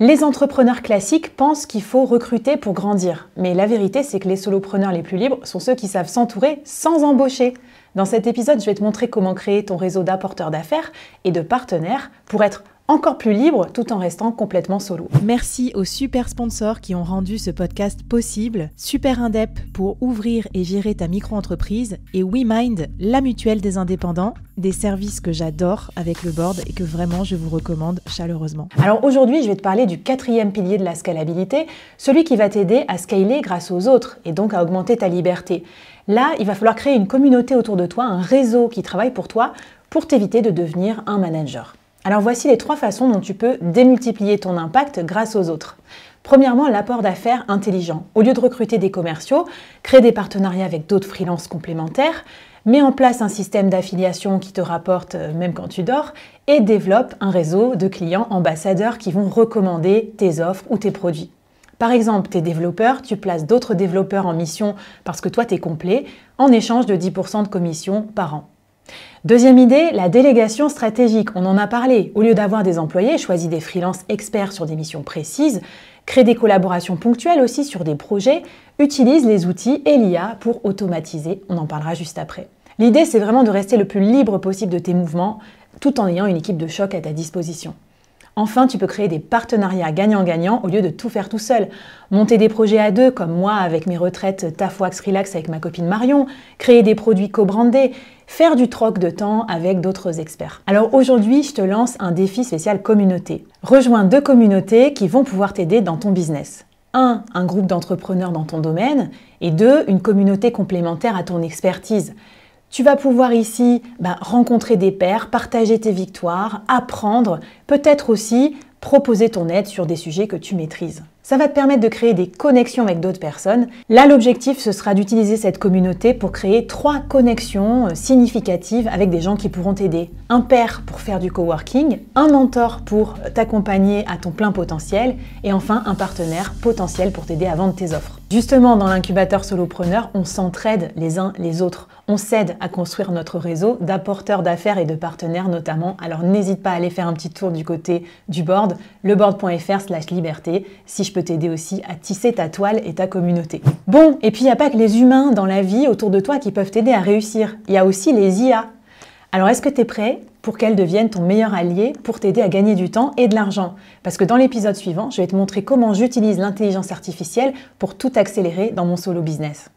Les entrepreneurs classiques pensent qu'il faut recruter pour grandir. Mais la vérité, c'est que les solopreneurs les plus libres sont ceux qui savent s'entourer sans embaucher. Dans cet épisode, je vais te montrer comment créer ton réseau d'apporteurs d'affaires et de partenaires pour être encore plus libre tout en restant complètement solo. Merci aux super sponsors qui ont rendu ce podcast possible. Super Indep pour ouvrir et gérer ta micro-entreprise et WeMind, la mutuelle des indépendants, des services que j'adore avec le board et que vraiment je vous recommande chaleureusement. Alors aujourd'hui, je vais te parler du quatrième pilier de la scalabilité, celui qui va t'aider à scaler grâce aux autres et donc à augmenter ta liberté. Là, il va falloir créer une communauté autour de toi, un réseau qui travaille pour toi pour t'éviter de devenir un manager. Alors voici les 3 façons dont tu peux démultiplier ton impact grâce aux autres. Premièrement, l'apport d'affaires intelligent. Au lieu de recruter des commerciaux, crée des partenariats avec d'autres freelances complémentaires, mets en place un système d'affiliation qui te rapporte même quand tu dors et développe un réseau de clients ambassadeurs qui vont recommander tes offres ou tes produits. Par exemple, tes développeurs, tu places d'autres développeurs en mission parce que toi, tu es complet, en échange de 10% de commission par an. Deuxième idée, la délégation stratégique. On en a parlé. Au lieu d'avoir des employés, choisis des freelances experts sur des missions précises, crée des collaborations ponctuelles aussi sur des projets, utilise les outils et l'IA pour automatiser. On en parlera juste après. L'idée, c'est vraiment de rester le plus libre possible de tes mouvements, tout en ayant une équipe de choc à ta disposition. Enfin, tu peux créer des partenariats gagnant-gagnant au lieu de tout faire tout seul. Monter des projets à 2, comme moi avec mes retraites Taf Wax Relax avec ma copine Marion, créer des produits co-brandés, faire du troc de temps avec d'autres experts. Alors aujourd'hui, je te lance un défi spécial communauté. Rejoins 2 communautés qui vont pouvoir t'aider dans ton business. 1, un groupe d'entrepreneurs dans ton domaine et 2, une communauté complémentaire à ton expertise. Tu vas pouvoir ici rencontrer des pairs, partager tes victoires, apprendre, peut-être aussi proposer ton aide sur des sujets que tu maîtrises. Ça va te permettre de créer des connexions avec d'autres personnes. Là, l'objectif, ce sera d'utiliser cette communauté pour créer 3 connexions significatives avec des gens qui pourront t'aider. Un pair pour faire du coworking, un mentor pour t'accompagner à ton plein potentiel et enfin un partenaire potentiel pour t'aider à vendre tes offres. Justement, dans l'incubateur solopreneur, on s'entraide les uns les autres. On s'aide à construire notre réseau d'apporteurs d'affaires et de partenaires notamment. Alors n'hésite pas à aller faire un petit tour du côté du board, leboard.fr/liberté, si je peux t'aider aussi à tisser ta toile et ta communauté. Bon, et puis il n'y a pas que les humains dans la vie autour de toi qui peuvent t'aider à réussir. Il y a aussi les IA. Alors est-ce que tu es prêt pour qu'elles deviennent ton meilleur allié pour t'aider à gagner du temps et de l'argent? Parce que dans l'épisode suivant, je vais te montrer comment j'utilise l'intelligence artificielle pour tout accélérer dans mon solo business.